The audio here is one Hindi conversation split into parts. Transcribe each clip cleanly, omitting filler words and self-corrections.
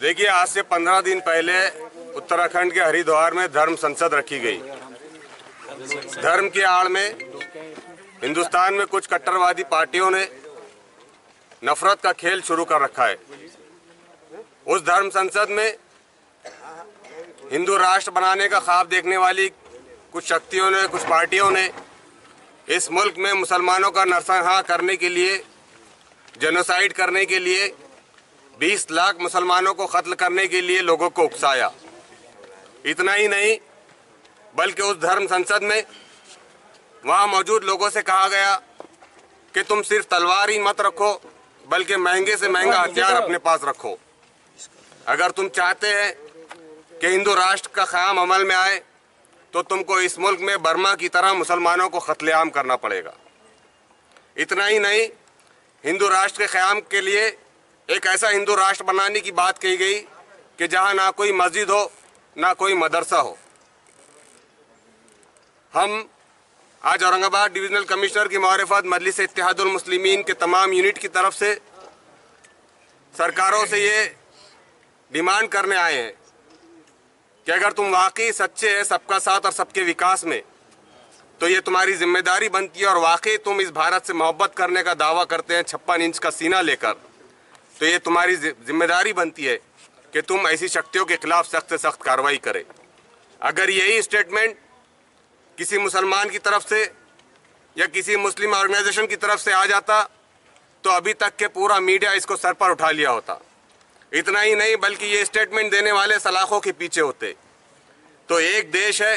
देखिए, आज से 15 दिन पहले उत्तराखंड के हरिद्वार में धर्म संसद रखी गई। धर्म की आड़ में हिंदुस्तान में कुछ कट्टरवादी पार्टियों ने नफरत का खेल शुरू कर रखा है। उस धर्म संसद में हिंदू राष्ट्र बनाने का ख्वाब देखने वाली कुछ शक्तियों ने, कुछ पार्टियों ने इस मुल्क में मुसलमानों का नरसंहार करने के लिए, जेनोसाइड करने के लिए, 20 लाख मुसलमानों को कत्ल करने के लिए लोगों को उकसाया। इतना ही नहीं, बल्कि उस धर्म संसद में वहाँ मौजूद लोगों से कहा गया कि तुम सिर्फ तलवार ही मत रखो, बल्कि महंगे से महंगा हथियार अपने पास रखो। अगर तुम चाहते हैं कि हिंदू राष्ट्र का क़याम अमल में आए तो तुमको इस मुल्क में बर्मा की तरह मुसलमानों को कत्लेआम करना पड़ेगा। इतना ही नहीं, हिंदू राष्ट्र के क़याम के लिए एक ऐसा हिंदू राष्ट्र बनाने की बात कही गई कि जहां ना कोई मस्जिद हो, ना कोई मदरसा हो। हम आज औरंगाबाद डिविजनल कमिश्नर की मारिफत मजलिस इत्तेहादुल मुस्लिमीन के तमाम यूनिट की तरफ से सरकारों से ये डिमांड करने आए हैं कि अगर तुम वाकई सच्चे हैं सबका साथ और सबके विकास में, तो ये तुम्हारी जिम्मेदारी बनती है, और वाकई तुम इस भारत से मोहब्बत करने का दावा करते हैं 56 इंच का सीना लेकर, तो ये तुम्हारी जिम्मेदारी बनती है कि तुम ऐसी शक्तियों के खिलाफ सख्त से सख्त कार्रवाई करें। अगर यही स्टेटमेंट किसी मुसलमान की तरफ से या किसी मुस्लिम ऑर्गेनाइजेशन की तरफ से आ जाता तो अभी तक के पूरा मीडिया इसको सर पर उठा लिया होता। इतना ही नहीं, बल्कि ये स्टेटमेंट देने वाले सलाखों के पीछे होते। तो एक देश है,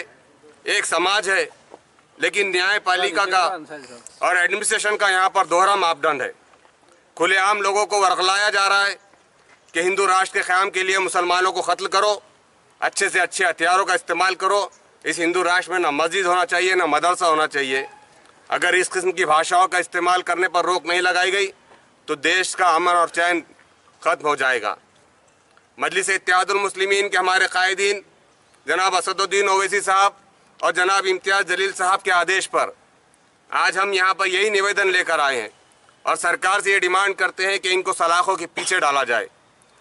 एक समाज है, लेकिन न्यायपालिका का और एडमिनिस्ट्रेशन का यहाँ पर दोहरा मापदंड है। खुलेआम लोगों को वर्गलाया जा रहा है कि हिंदू राष्ट्र के क़याम के लिए मुसलमानों को कत्ल करो, अच्छे से अच्छे हथियारों का इस्तेमाल करो। इस हिंदू राष्ट्र में ना मस्जिद होना चाहिए, ना मदरसा होना चाहिए। अगर इस किस्म की भाषाओं का इस्तेमाल करने पर रोक नहीं लगाई गई तो देश का अमन और चैन खत्म हो जाएगा। मजलिस इत्तेहादुल मुस्लिमीन के हमारे कायदीन जनाब असदुद्दीन ओवैसी साहब और जनाब इम्तियाज़ जलील साहब के आदेश पर आज हम यहाँ पर यही निवेदन लेकर आए हैं और सरकार से ये डिमांड करते हैं कि इनको सलाखों के पीछे डाला जाए।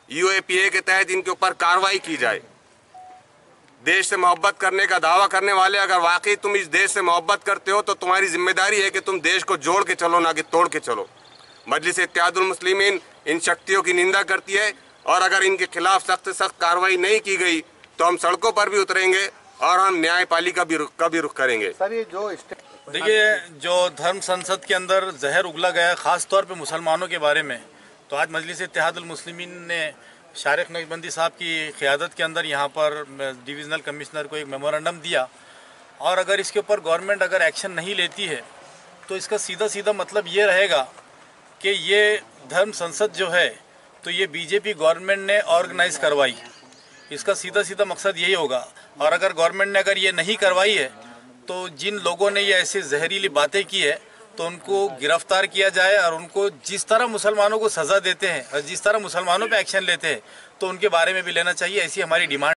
UAPA के तहत इनके ऊपर कार्रवाई की जाए। देश से मोहब्बत करने का दावा करने वाले, अगर वाकई तुम इस देश से मोहब्बत करते हो तो तुम्हारी जिम्मेदारी है कि तुम देश को जोड़ के चलो, ना कि तोड़ के चलो। मजलिस इत्तेहादुल मुस्लिमीन इन शक्तियों की निंदा करती है और अगर इनके खिलाफ सख्त से सख्त कार्रवाई नहीं की गई तो हम सड़कों पर भी उतरेंगे और हम न्यायपालिका का भी रुख करेंगे। सर, ये देखिए, जो धर्म संसद के अंदर जहर उगला गया है ख़ास तौर पे मुसलमानों के बारे में, तो आज मजलिस इत्तेहादुल मुस्लिमीन ने शारिक नक्शबंदी साहब की क़ियादत के अंदर यहाँ पर डिविज़नल कमिश्नर को एक मेमोरेंडम दिया। और अगर इसके ऊपर गवर्नमेंट अगर एक्शन नहीं लेती है तो इसका सीधा सीधा मतलब ये रहेगा कि ये धर्म संसद जो है तो ये BJP गवर्नमेंट ने ऑर्गेनाइज़ करवाई। इसका सीधा सीधा मकसद यही होगा। और अगर गवर्नमेंट ने अगर ये नहीं करवाई है तो जिन लोगों ने ये ऐसी जहरीली बातें की है तो उनको गिरफ्तार किया जाए और उनको जिस तरह मुसलमानों को सज़ा देते हैं और जिस तरह मुसलमानों पे एक्शन लेते हैं तो उनके बारे में भी लेना चाहिए। ऐसी हमारी डिमांड